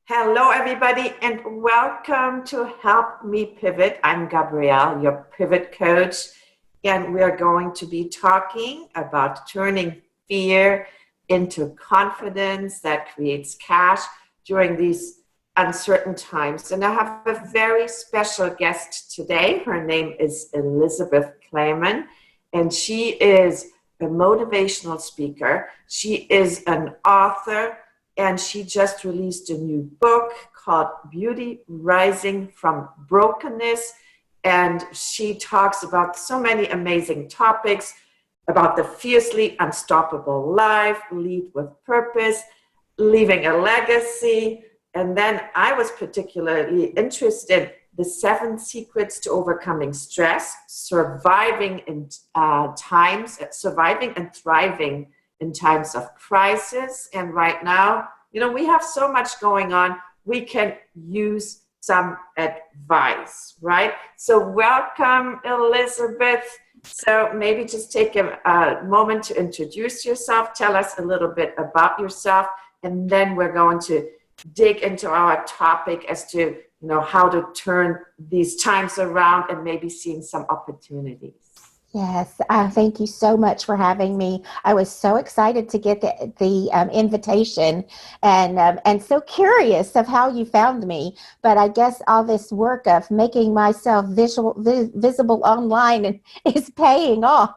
Hello, everybody, and welcome to Help Me Pivot. I'm Gabrielle, your pivot coach, and we are going to be talking about turning fear into confidence that creates cash during these uncertain times. And I have a very special guest today. Her name is Elizabeth Clamon, and she is a motivational speaker. She is an author and she just released a new book called Beauty Rising from Brokenness. And she talks about so many amazing topics about the fiercely unstoppable life, lead with purpose, leaving a legacy. And then I was particularly interested in the 7 secrets to overcoming stress, surviving and thriving in times of crisis. And right now, we have so much going on. We can use some advice, right? So welcome, Elizabeth. So maybe just take a moment to introduce yourself. Tell us a little bit about yourself, and then we're going to dig into our topic as to how to turn these times around and maybe seeing some opportunities. Yes, thank you so much for having me. I was so excited to get the invitation, and so curious of how you found me. But I guess all this work of making myself visible online is paying off.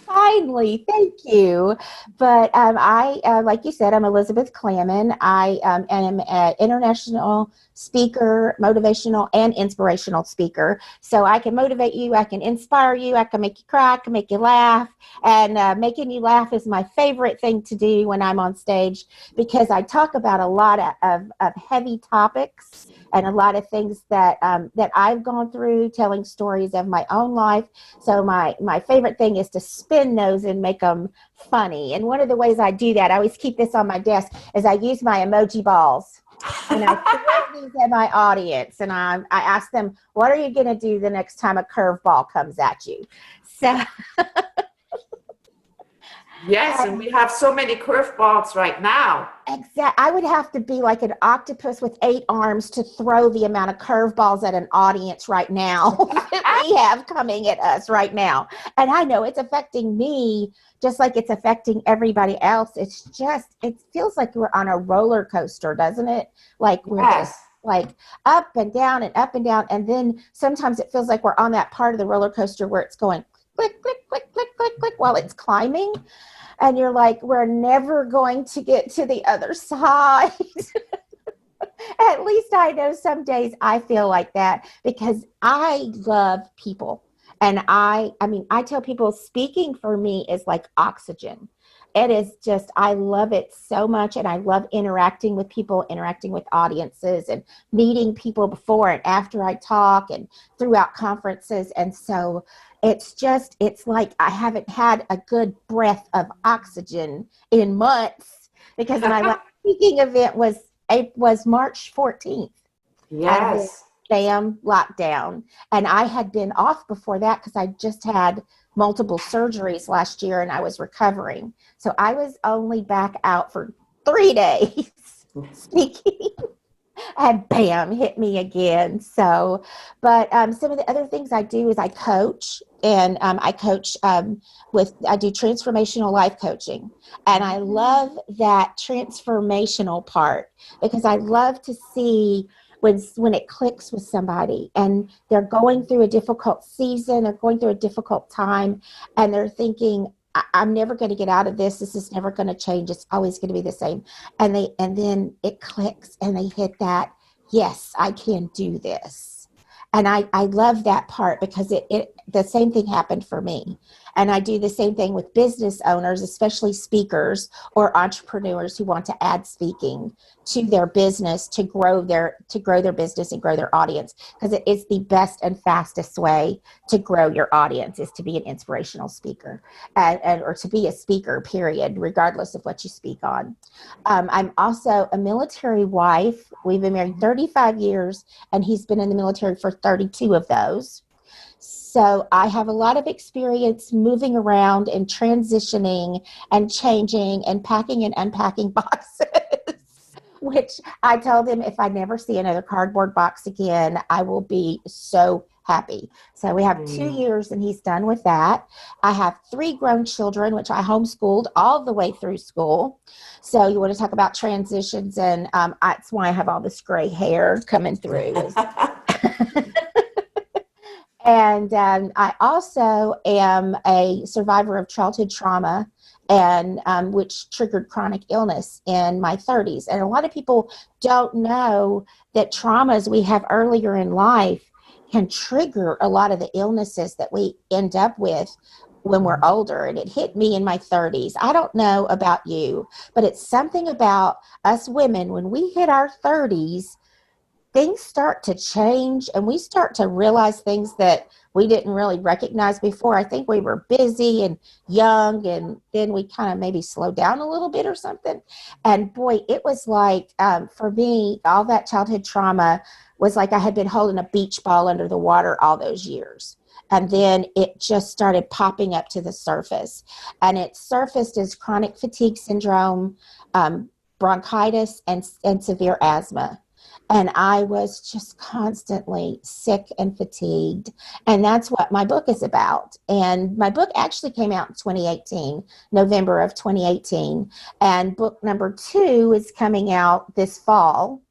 Finally, thank you. But like you said, I'm Elizabeth Clamon. I am an international speaker, motivational and inspirational speaker. So I can motivate you, I can inspire you, I can make you cry, I can make you laugh. And making you laugh is my favorite thing to do when I'm on stage, because I talk about a lot of heavy topics and a lot of things that I've gone through, telling stories of my own life. So my favorite thing is to spin those and make them funny. And one of the ways I do that, I always keep this on my desk, is I use my emoji balls. And I throw these at my audience, and I ask them, what are you going to do the next time a curveball comes at you? So Yes, and we have so many curveballs right now. I would have to be like an octopus with 8 arms to throw the amount of curveballs at an audience right now that we have coming at us right now. And I know it's affecting me just like it's affecting everybody else. It feels like we're on a roller coaster, doesn't it? Like we're just like up and down and up and down. And then sometimes it feels like we're on that part of the roller coaster where it's going click, click, click, click, click, click while it's climbing. And you're like, we're never going to get to the other side. At least I know some days I feel like that, because I love people. And I tell people speaking for me is like oxygen. It is just, I love it so much. And I love interacting with people, interacting with audiences, and meeting people before and after I talk and throughout conferences. And so it's like I haven't had a good breath of oxygen in months, because my last speaking event was March 14th. And then Yes. bam, lockdown. And I had been off before that because I just had multiple surgeries last year and I was recovering. So I was only back out for 3 days speaking. And bam, hit me again. So, but some of the other things I do is I coach, and I coach I do transformational life coaching. And I love that transformational part, because I love to see when it clicks with somebody and they're going through a difficult season or going through a difficult time, and they're thinking, I'm never going to get out of this. This is never going to change. It's always going to be the same. And then it clicks and they hit that, yes, I can do this. And I love that part, because the same thing happened for me. And I do the same thing with business owners, especially speakers or entrepreneurs who want to add speaking to their business to grow their business and grow their audience, because it is the best and fastest way to grow your audience, is to be an inspirational speaker, or to be a speaker, period, regardless of what you speak on. I'm also a military wife. We've been married 35 years, and he's been in the military for 32 of those. So I have a lot of experience moving around and transitioning and changing and packing and unpacking boxes which I told him if I never see another cardboard box again, I will be so happy. So we have 2 years and he's done with that. I have 3 grown children, which I homeschooled all the way through school. So you want to talk about transitions, and that's why I have all this gray hair coming through. And I also am a survivor of childhood trauma, and which triggered chronic illness in my 30s. And a lot of people don't know that traumas we have earlier in life can trigger a lot of the illnesses that we end up with when we're older. And it hit me in my 30s. I don't know about you, but it's something about us women when we hit our 30s, things start to change and we start to realize things that we didn't really recognize before. I think we were busy and young, and then we kind of maybe slowed down a little bit or something. And boy, it was like, for me, all that childhood trauma was like I had been holding a beach ball under the water all those years. And then it just started popping up to the surface. And it surfaced as chronic fatigue syndrome, bronchitis, and severe asthma. And I was just constantly sick and fatigued. And that's what my book is about. And my book actually came out in 2018, November of 2018. And book number 2 is coming out this fall.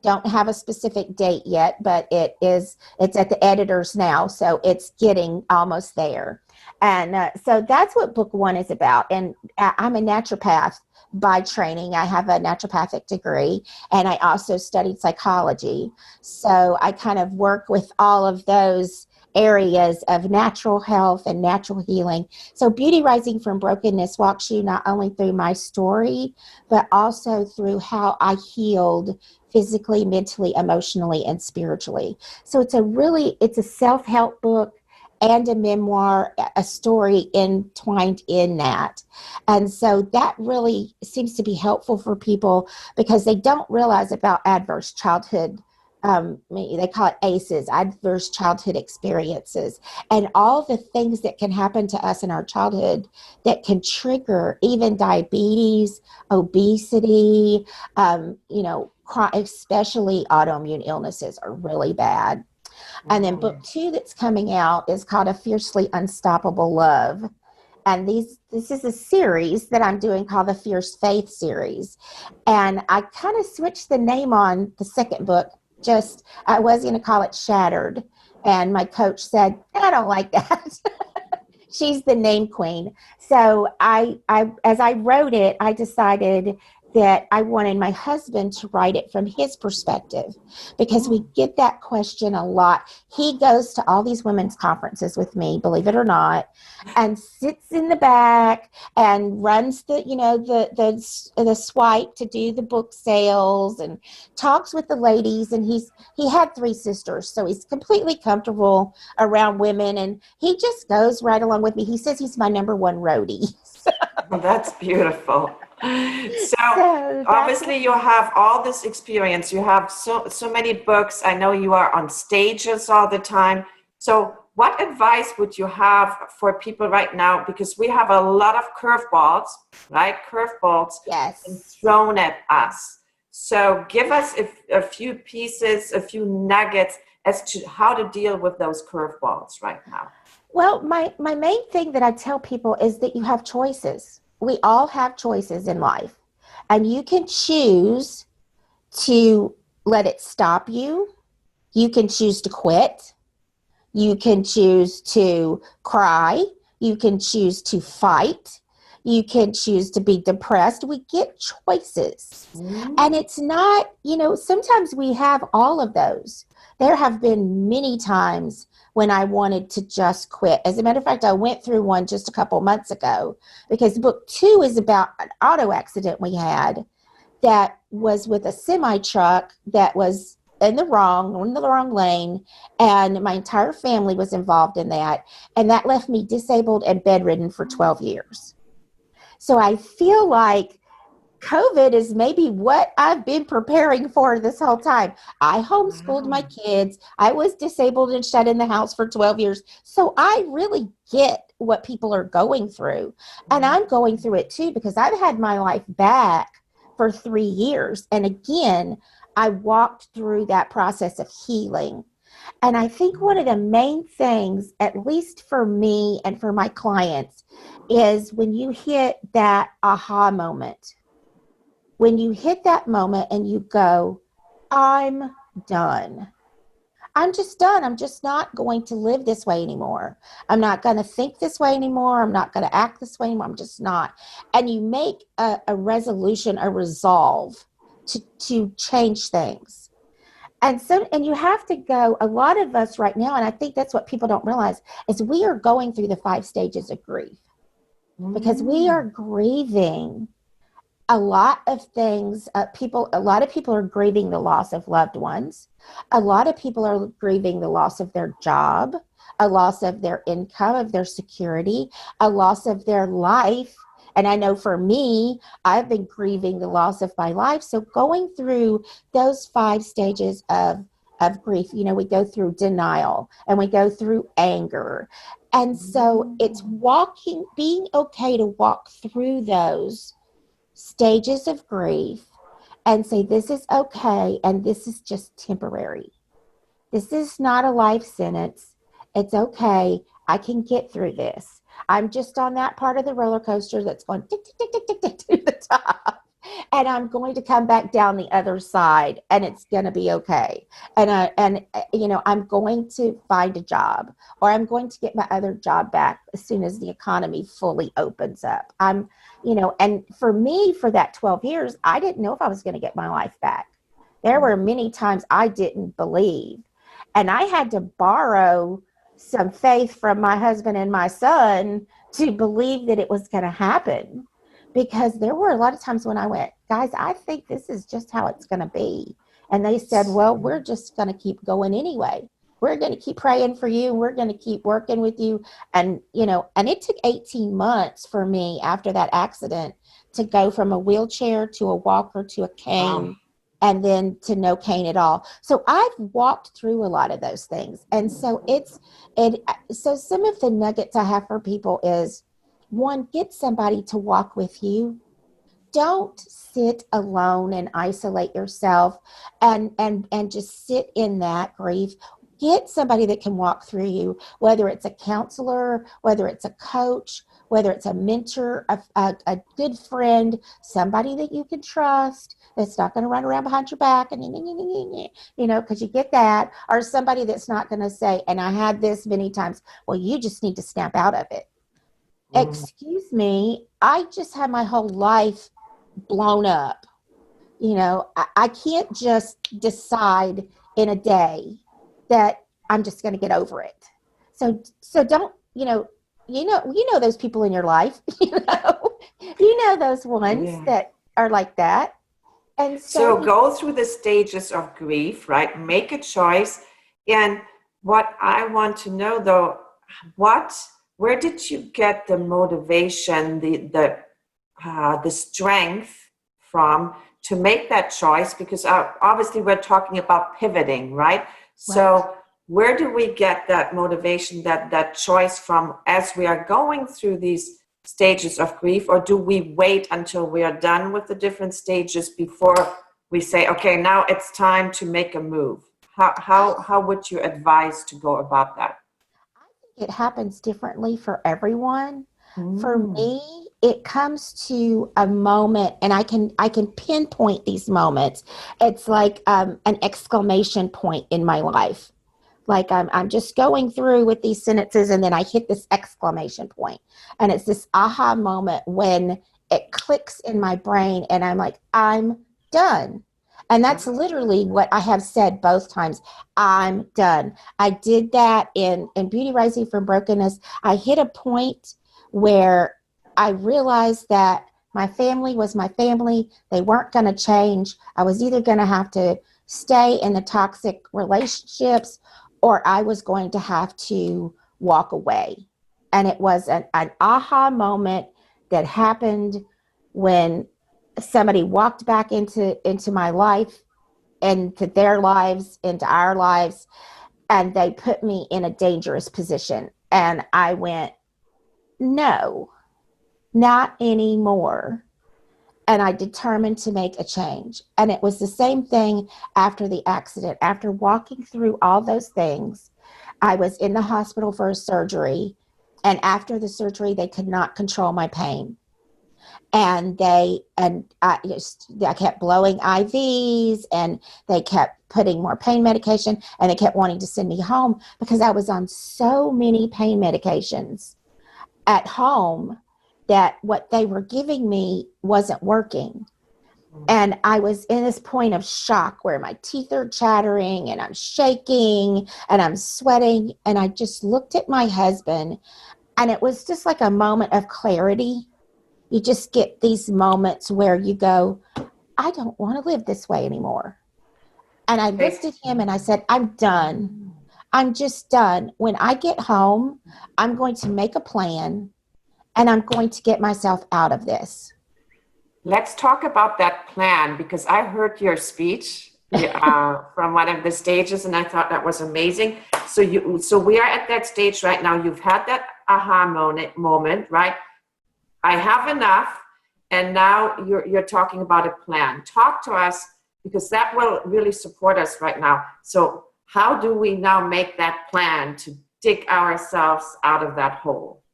Don't have a specific date yet, but it's at the editors now. So it's getting almost there. And so that's what book 1 is about. And I'm a naturopath by training. I have a naturopathic degree, and I also studied psychology. So I kind of work with all of those areas of natural health and natural healing. So Beauty Rising from Brokenness walks you not only through my story, but also through how I healed physically, mentally, emotionally, and spiritually. So it's a self-help book and a memoir, a story entwined in that. And so that really seems to be helpful for people because they don't realize about adverse childhood. They call it ACEs, adverse childhood experiences, and all the things that can happen to us in our childhood that can trigger even diabetes, obesity, especially autoimmune illnesses are really bad. And then book 2 that's coming out is called A Fiercely Unstoppable Love. And this is a series that I'm doing called the Fierce Faith series. And I kind of switched the name on the second book. I was going to call it Shattered. And my coach said, I don't like that. She's the name queen. So as I wrote it, I decided that I wanted my husband to write it from his perspective because we get that question a lot. He goes to all these women's conferences with me, believe it or not, and sits in the back and runs the swipe to do the book sales and talks with the ladies. And he had 3 sisters, so he's completely comfortable around women, and he just goes right along with me. He says he's my number 1 roadie. Well, that's beautiful. So obviously you have all this experience. You have so many books. I know you are on stages all the time. So what advice would you have for people right now? Because we have a lot of curveballs, right? Curveballs thrown at us. So give us a few pieces, a few nuggets as to how to deal with those curveballs right now. Well, my main thing that I tell people is that you have choices. We all have choices in life, and you can choose to let it stop you. You can choose to quit. You can choose to cry. You can choose to fight. You can choose to be depressed. We get choices. And it's not, sometimes we have all of those. There have been many times when I wanted to just quit. As a matter of fact, I went through one just a couple months ago because book 2 is about an auto accident we had that was with a semi truck that was in the wrong lane, and my entire family was involved in that, and that left me disabled and bedridden for 12 years. So I feel like COVID is maybe what I've been preparing for this whole time. I homeschooled my kids. I was disabled and shut in the house for 12 years. So I really get what people are going through. And I'm going through it too because I've had my life back for 3 years. And again, I walked through that process of healing. And I think one of the main things, at least for me and for my clients, is when you hit that aha moment. When you hit that moment and you go, I'm done. I'm just done. I'm just not going to live this way anymore. I'm not going to think this way anymore. I'm not going to act this way anymore. I'm just not. And you make a resolution, a resolve to change things. And you have to go, a lot of us right now, and I think that's what people don't realize, is we are going through the 5 stages of grief because we are Mm. grieving a lot of things. A lot of people are grieving the loss of loved ones. A lot of people are grieving the loss of their job, a loss of their income, of their security, a loss of their life. And I know for me, I've been grieving the loss of my life. So going through those 5 stages of grief, we go through denial and we go through anger. And so it's being okay to walk through those stages of grief and say, this is okay. And this is just temporary. This is not a life sentence. It's okay. I can get through this. I'm just on that part of the roller coaster that's going tick, tick, tick, tick, tick, tick to the top. And I'm going to come back down the other side and it's going to be okay. I'm going to find a job, or I'm going to get my other job back as soon as the economy fully opens up. And for me, for that 12 years, I didn't know if I was going to get my life back. There were many times I didn't believe. And I had to borrow some faith from my husband and my son to believe that it was going to happen. Because there were a lot of times when I went, guys, I think this is just how it's going to be. And they said, well, we're just going to keep going anyway. We're going to keep praying for you. We're going to keep working with you. And it took 18 months for me after that accident to go from a wheelchair to a walker to a Wow. cane and then to no cane at all. So I've walked through a lot of those things. And so so some of the nuggets I have for people is, one, get somebody to walk with you. Don't sit alone and isolate yourself and just sit in that grief. Get somebody that can walk through you, whether it's a counselor, whether it's a coach, whether it's a mentor, a good friend, somebody that you can trust that's not going to run around behind your back and because you get that, or somebody that's not going to say, and I had this many times, well, you just need to snap out of it. Mm. Excuse me, I just had my whole life blown up. I can't just decide in a day that I'm just going to get over it. So don't, those people in your life, those ones Yeah. that are like that. And so, So go through the stages of grief, right? Make a choice. And what I want to know though, what, where did you get the motivation, the strength from to make that choice? Because obviously we're talking about pivoting, right? right. So where do we get that motivation, that choice from as we are going through these stages of grief, or do we wait until we are done with the different stages before we say, okay, now it's time to make a move? I How would you advise to go about that? think it happens differently for everyone. For Mm. me, it comes to a moment, and I can pinpoint these moments. It's like an exclamation point in my life. Like I'm just going through with these sentences, and then I hit this exclamation point, and it's this aha moment when it clicks in my brain, and I'm like, I'm done. And that's literally what I have said both times. I'm done. I did that in Beauty Rising from Brokenness. I hit a point where I realized that my family was my family. They weren't going to change. I was either going to have to stay in the toxic relationships, or I was going to have to walk away. And it was an aha moment that happened when somebody walked back into my life, into their lives, into our lives, and they put me in a dangerous position. And I went, no, not anymore. and I determined to make a change. And it was the same thing after the accident. After walking through all those things, I was in the hospital for a surgery. And after the surgery, they could not control my pain. And I kept blowing IVs, and they kept putting more pain medication, and they kept wanting to send me home because I was on so many pain medications at home that what they were giving me wasn't working. And I was in this point of shock where my teeth are chattering and I'm shaking and I'm sweating. And I just looked at my husband, and it was just like a moment of clarity. You just get these moments where you go, I don't want to live this way anymore. And I looked at him and I said, I'm done. I'm just done. When I get home, I'm going to make a plan, and I'm going to get myself out of this. Let's talk about that plan, because I heard your speech from one of the stages, and I thought that was amazing. So we are at that stage right now. You've had that aha moment, right? I have enough, and now you're talking about a plan. Talk to us, because that will really support us right now. So how do we now make that plan to dig ourselves out of that hole?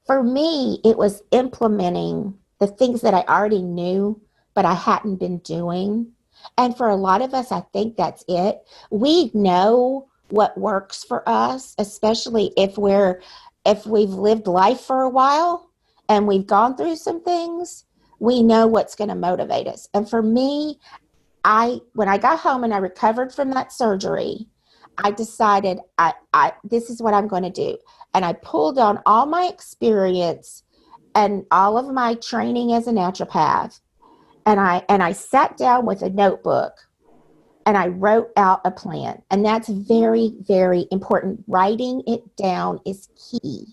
For me, it was implementing the things that I already knew, but I hadn't been doing. And for a lot of us, I think that's it. We know what works for us, especially if we've lived life for a while and we've gone through some things, we know what's going to motivate us. And for me, when I got home and I recovered from that surgery, I decided this is what I'm going to do. And I pulled on all my experience and all of my training as a naturopath. And I sat down with a notebook and I wrote out a plan. And that's very, very important. Writing it down is key,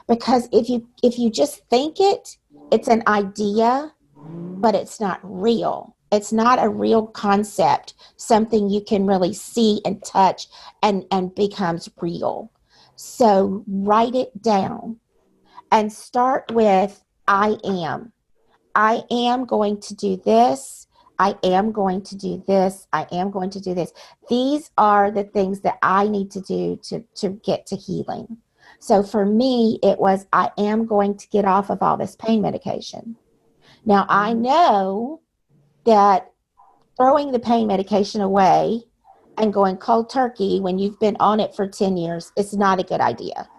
because if you just think it, it's an idea, but it's not real. It's not a real concept, something you can really see and touch and becomes real. So write it down and start with I am. I am going to do this. I am going to do this. I am going to do this. These are the things that I need to do to get to healing. So for me, it was I am going to get off of all this pain medication. Now, I know that throwing the pain medication away and going cold turkey when you've been on it for 10 years is not a good idea,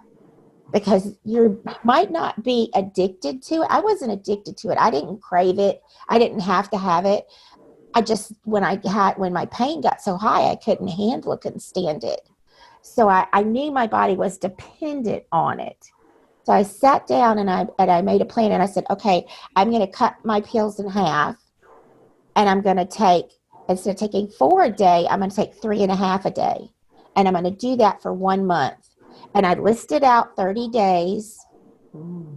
because you might not be addicted to it. I wasn't addicted to it. I didn't crave it. I didn't have to have it. I just, when my pain got so high, I couldn't handle it, couldn't stand it. So I knew my body was dependent on it. So I sat down and I made a plan, and I said, okay, I'm going to cut my pills in half, and I'm going to take, instead of taking 4 a day, I'm going to take 3.5 a day. And I'm going to do that for 1 month. And I listed out 30 days.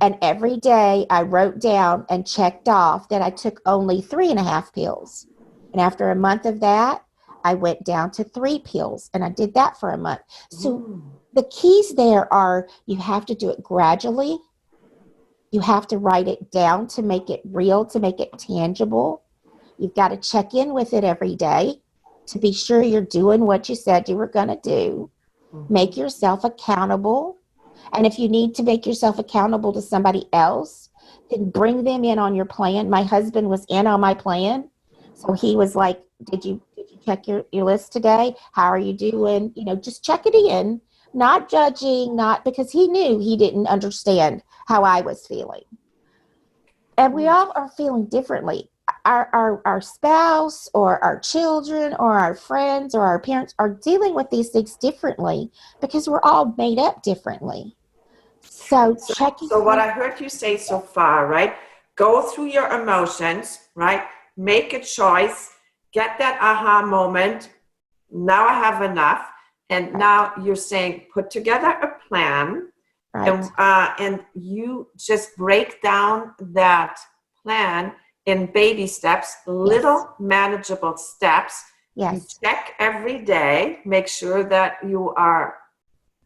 And every day I wrote down and checked off that I took only 3.5 pills. And after a month of that, I went down to 3 pills, and I did that for a month. So the keys there are, you have to do it gradually. You have to write it down to make it real, to make it tangible. You've got to check in with it every day to be sure you're doing what you said you were going to do. Make yourself accountable. And if you need to make yourself accountable to somebody else, then bring them in on your plan. My husband was in on my plan. So he was like, did you check your list today? How are you doing? Just check it in, not judging, not because he knew he didn't understand how I was feeling. And we all are feeling differently. Our spouse or our children or our friends or our parents are dealing with these things differently, because we're all made up differently. So checking. So what I heard you say so far, right? Go through your emotions, right? Make a choice, get that aha moment. Now I have enough. And now you're saying, put together a plan. Right. And you just break down that plan in baby steps, little manageable steps. Yes. You check every day, make sure that you are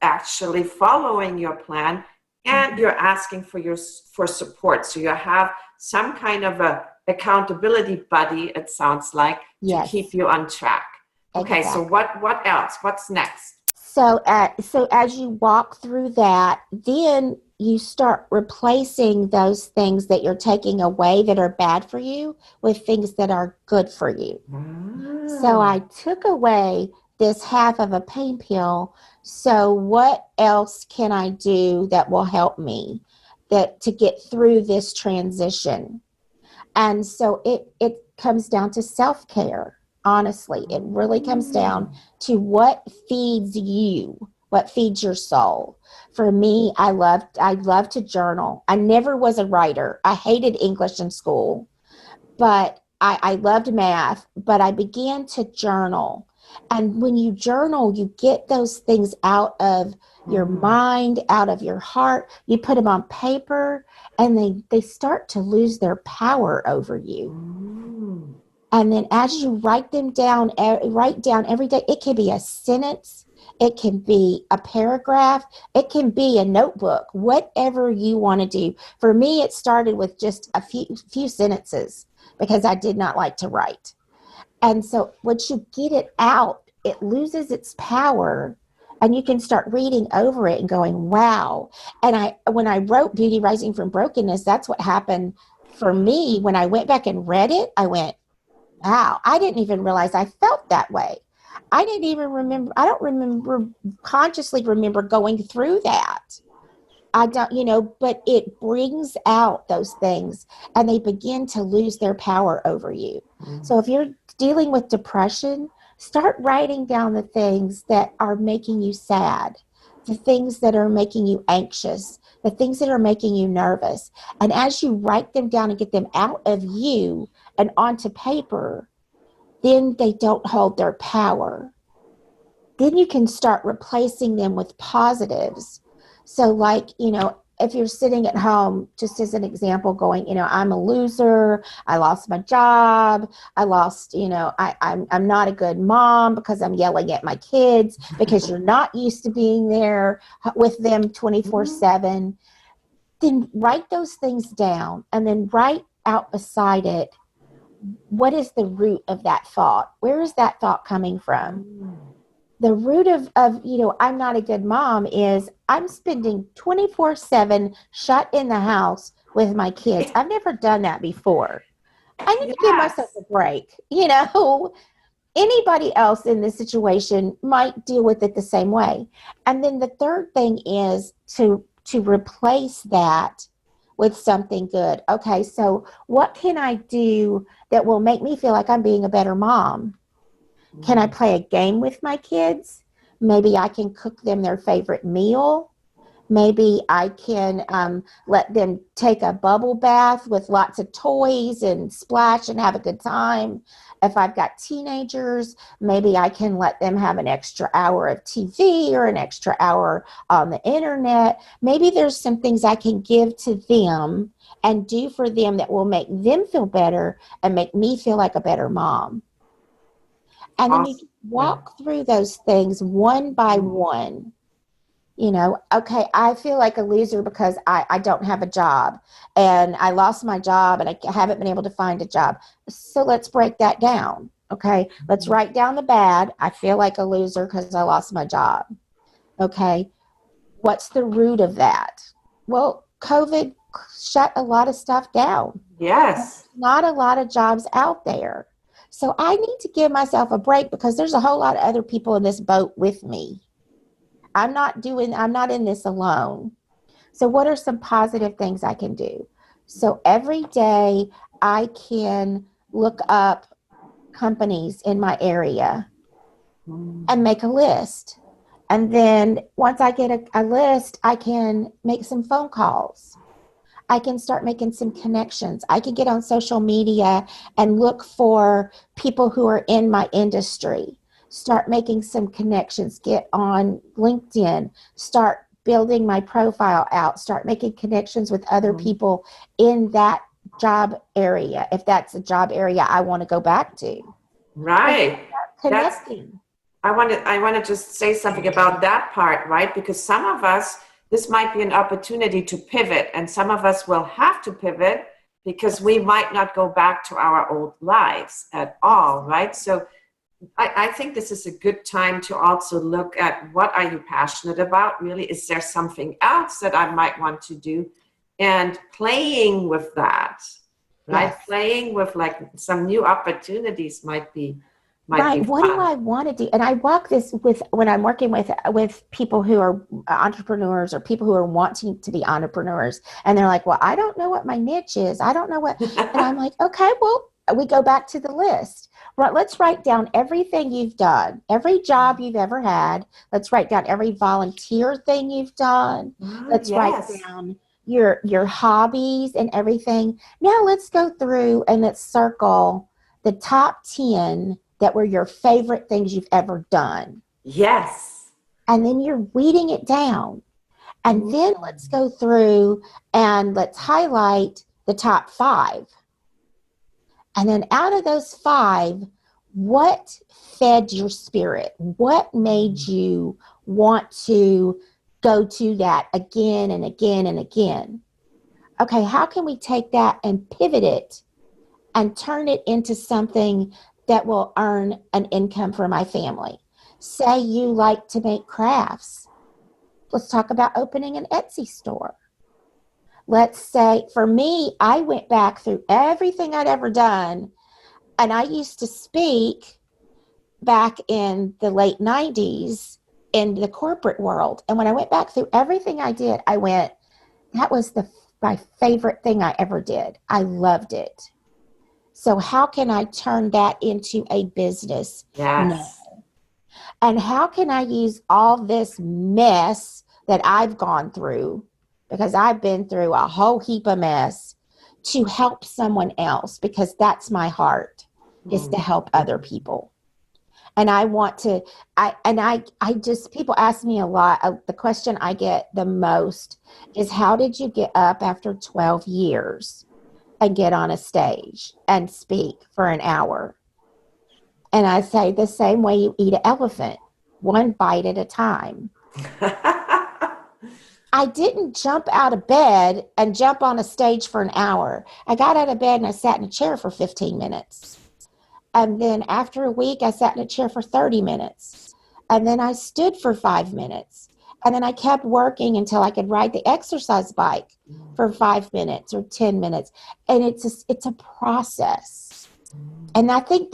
actually following your plan, and you're asking for support. So you have some kind of a accountability buddy, it sounds like, to Yes, keep you on track. Okay, so exactly. what else? What's next? So as you walk through that, then you start replacing those things that you're taking away that are bad for you with things that are good for you. So I Ah. took away this half of a pain pill. So what else can I do that will help me that to get through this transition? And so it comes down to self-care. Honestly, it really comes down to what feeds you, what feeds your soul. For me, I love to journal. I never was a writer. I hated English in school, but I loved math, but I began to journal. And when you journal, you get those things out of your Mm. mind, out of your heart. You put them on paper, and they start to lose their power over you. Mm. And then as you write down every day, it can be a sentence, it can be a paragraph, it can be a notebook, whatever you want to do. For me, it started with just a few sentences because I did not like to write. And so once you get it out, it loses its power and you can start reading over it and going, wow. And when I wrote Beauty Rising from Brokenness, that's what happened for me. When I went back and read it, I went, wow, I didn't even realize I felt that way. I don't remember consciously remember going through that. I don't, but it brings out those things and they begin to lose their power over you. Mm. So if you're dealing with depression, start writing down the things that are making you sad, the things that are making you anxious, the things that are making you nervous. And as you write them down and get them out of you and onto paper, then they don't hold their power. Then you can start replacing them with positives. So, like, if you're sitting at home, just as an example, going, I'm a loser, I lost my job, I lost, I'm not a good mom because I'm yelling at my kids because you're not used to being there with them 24/7, then write those things down and then write out beside it, what is the root of that thought? Where is that thought coming from? Mm. The root of I'm not a good mom is I'm spending 24/7 shut in the house with my kids. I've never done that before. I need to give myself Yes. a break. Anybody else in this situation might deal with it the same way. And then the third thing is to replace that with something good. Okay, so what can I do that will make me feel like I'm being a better mom? Can I Mm. play a game with my kids? Maybe I can cook them their favorite meal. Maybe I can let them take a bubble bath with lots of toys and splash and have a good time. If I've got teenagers, maybe I can let them have an extra hour of TV or an extra hour on the internet. Maybe there's some things I can give to them and do for them that will make them feel better and make me feel like a better mom. And then you Awesome. Yeah. walk through those things one by Mm. one. Okay, I feel like a loser because I don't have a job and I lost my job and I haven't been able to find a job. So let's break that down. Okay, let's write down the bad. I feel like a loser because I lost my job. Okay, what's the root of that? Well, COVID shut a lot of stuff down. Yes. Not a lot of jobs out there. So I need to give myself a break because there's a whole lot of other people in this boat with me. I'm not in this alone. So what are some positive things I can do? So every day I can look up companies in my area Mm. and make a list. And then once I get a list, I can make some phone calls. I can start making some connections. I can get on social media and look for people who are in my industry. Start making some connections. Get on LinkedIn. Start building my profile out. Start making connections with other Mm. people in that job area, if that's a job area I want to go back to. And Right. start That's connecting. I want to just say something about that part, right? Because some of us, this might be an opportunity to pivot, and some of us will have to pivot because we might not go back to our old lives at all, right? So I think this is a good time to also look at what are you passionate about, really? Is there something else that I might want to do? And playing with that, right? Yes. Playing with like some new opportunities might be Right. What do fun. I want to do? And I walk this with when I'm working with people who are entrepreneurs or people who are wanting to be entrepreneurs, and they're like, "Well, I don't know what my niche is. I don't know what," and I'm like, "Okay, well, we go back to the list. Right, let's write down everything you've done, every job you've ever had. Let's write down every volunteer thing you've done. Oh, Let's write yes. down your hobbies and everything. Now let's go through and let's circle the top 10 that were your favorite things you've ever done. Yes. And then you're weeding it down. And then let's go through and let's highlight the top 5. And then out of those 5, what fed your spirit? What made you want to go to that again and again and again? Okay, how can we take that and pivot it and turn it into something that will earn an income for my family? Say you like to make crafts. Let's talk about opening an Etsy store. Let's say for me, I went back through everything I'd ever done, and I used to speak back in the late 90s in the corporate world. And when I went back through everything I did, I went, that was my favorite thing I ever did. I loved it. So how can I turn that into a business now? Yes. And how can I use all this mess that I've gone through, because I've been through a whole heap of mess, to help someone else? Because that's my heart, is to help other people. And I want to, I just, people ask me a lot. The question I get the most is, how did you get up after 12 years and get on a stage and speak for an hour? And I say, the same way you eat an elephant, one bite at a time. I didn't jump out of bed and jump on a stage for an hour. I got out of bed and I sat in a chair for 15 minutes. And then after a week, I sat in a chair for 30 minutes. And then I stood for 5 minutes. And then I kept working until I could ride the exercise bike for 5 minutes or 10 minutes. And it's a process. And I think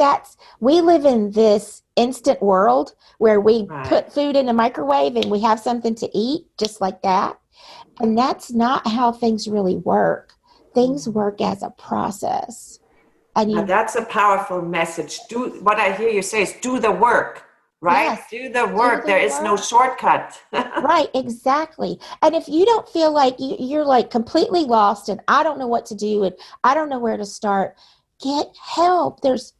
we live in this instant world where we Right. put food in the microwave and we have something to eat just like that. And that's not how things really work. Things work as a process. And Now you, that's a powerful message. What I hear you say is do the work, right? yes, Do the do work. the There is no work. shortcut. Right, exactly. And if you don't feel like you're like completely lost and I don't know what to do and I don't know where to start, get help. There's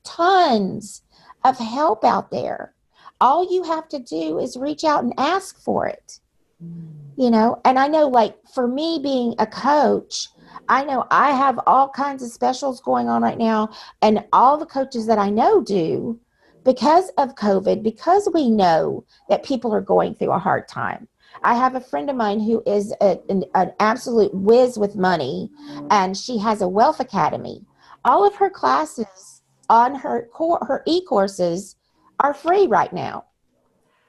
tons of help out there. All you have to do is reach out and ask for it. And I know, like, for me being a coach, I know I have all kinds of specials going on right now, and all the coaches that I know do, because of COVID, because we know that people are going through a hard time. I have a friend of mine who is an absolute whiz with money, and she has a wealth academy. All of her classes on her e-courses are free right now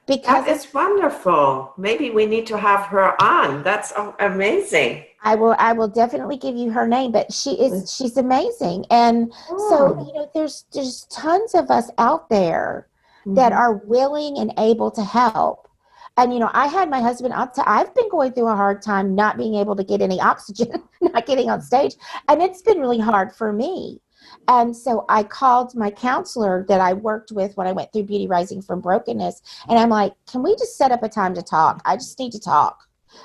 That because of. is wonderful. Maybe we need to have her on. That's amazing. I will definitely give you her name, but she's amazing. And so, Oh. there's tons of us out there that Mhm. are willing and able to help. And I had my husband up to I've been going through a hard time not being able to get any oxygen, not getting on stage, and it's been really hard for me. And so I called my counselor that I worked with when I went through Beauty Rising from Brokenness, and I'm like, "Can we just set up a time to talk? I just need to talk.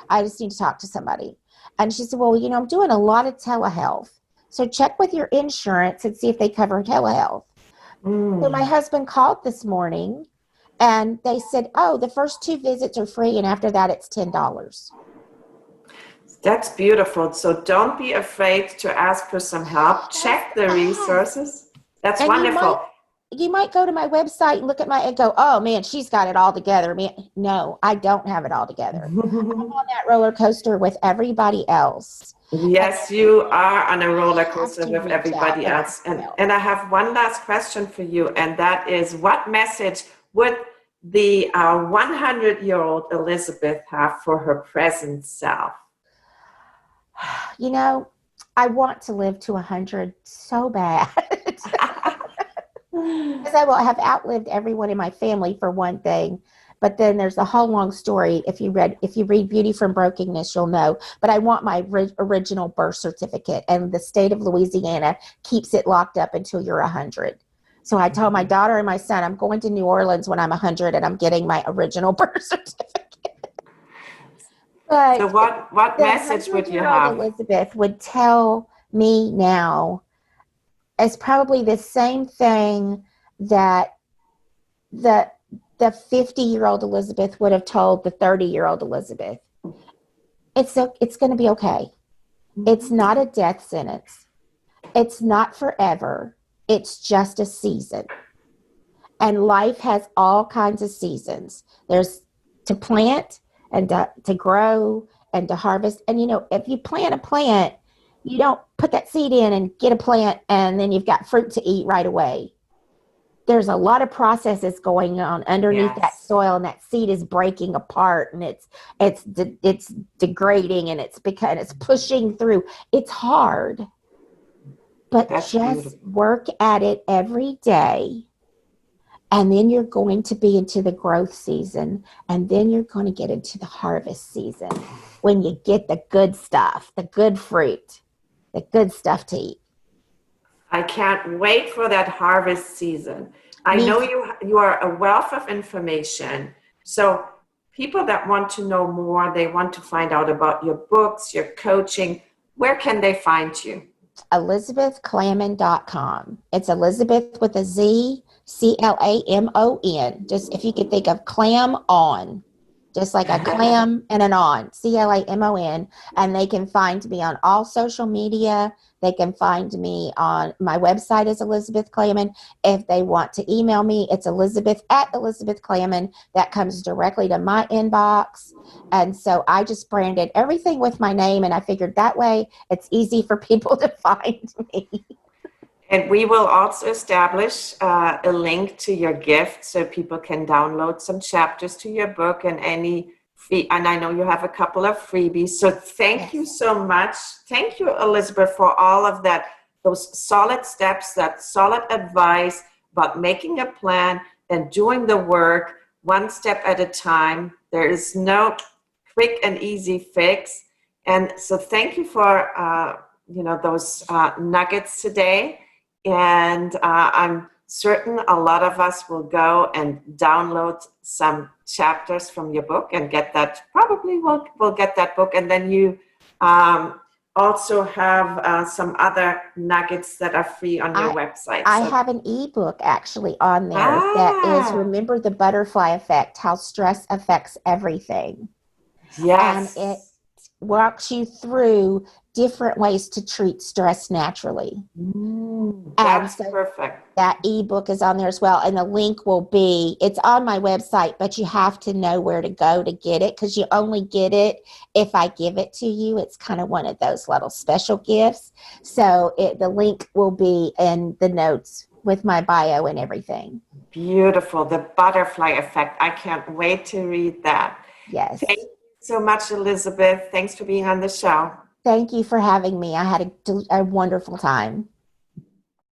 I just need to talk to somebody." And she said, "Well, I'm doing a lot of telehealth. So check with your insurance and see if they cover telehealth." So my Mm. husband called this morning and they said, "Oh, the first 2 visits are free. And after that, it's $10." That's beautiful. So don't be afraid to ask for some help. Just Check the ask. resources. That's And you might wonderful. you might go to my website and look at and go, oh man, she's got it all together. Man, no, I don't have it all together. I'm on that roller coaster with everybody else. Yes, you are on a roller Have coaster to with reach out everybody and else. ask for help. And I have one last question for you, and that is, what message would the 100-year-old Elizabeth have for her present self? You know, I want to live to 100 so bad. Because I will have outlived everyone in my family for one thing. But then there's a whole long story. If you read Beauty from Brokenness, you'll know. But I want my original birth certificate, and the state of Louisiana keeps it locked up until you're 100. So I told my daughter and my son, I'm going to New Orleans when I'm 100, and I'm getting my original birth certificate. So But what the message would you 100-year-old have? Elizabeth would tell me now is probably the same thing that the the 50-year-old Elizabeth would have told the 30-year-old Elizabeth. It's going to be okay. It's not a death sentence. It's not forever. It's just a season. And life has all kinds of seasons. There's to plant and to grow and to harvest. And, if you plant a plant, you don't put that seed in and get a plant and then you've got fruit to eat right away. There's a lot of processes going on underneath that Yes, soil, and that seed is breaking apart, and it's degrading, and it's pushing through. It's hard, but that's just beautiful. work at it every day. And then you're going to be into the growth season, and then you're going to get into the harvest season when you get the good stuff, the good fruit, the good stuff to eat. I can't wait for that harvest season. I Me know too. you are a wealth of information. So people that want to know more, they want to find out about your books, your coaching, where can they find you? ElizabethClamon.com. It's Elizabeth with a Z, Clamon. Just if you could think of clam on, just like a clam and an on, Clamon. And they can find me on all social media. They can find me on my website is Elizabeth Clamon. If they want to email me, it's Elizabeth at Elizabeth Clamon. That comes directly to my inbox. And so I just branded everything with my name, and I figured that way it's easy for people to find me. And we will also establish a link to your gift so people can download some chapters to your book and any free. And I know you have a couple of freebies. So thank you Yes. so much. Thank you, Elizabeth, for all of that, those solid steps, that solid advice about making a plan and doing the work one step at a time. There is no quick and easy fix. And so thank you for those nuggets today. And I'm certain a lot of us will go and download some chapters from your book and get that. Probably we'll get that book. And then you also have some other nuggets that are free on your I website. I So, have an ebook actually on there that is ah, Remember the Butterfly Effect, How Stress Affects Everything. And it yes. walks you through different ways to treat stress naturally. And That's so perfect. that ebook is on there as well. And the link will be, it's on my website, but you have to know where to go to get it because you only get it if I give it to you. It's kind of one of those little special gifts. So the link will be in the notes with my bio and everything. Beautiful. The butterfly effect. I can't wait to read that. Thank Yes. you so much, Elizabeth. Thanks for being on the show. Thank you for having me. I had a wonderful time.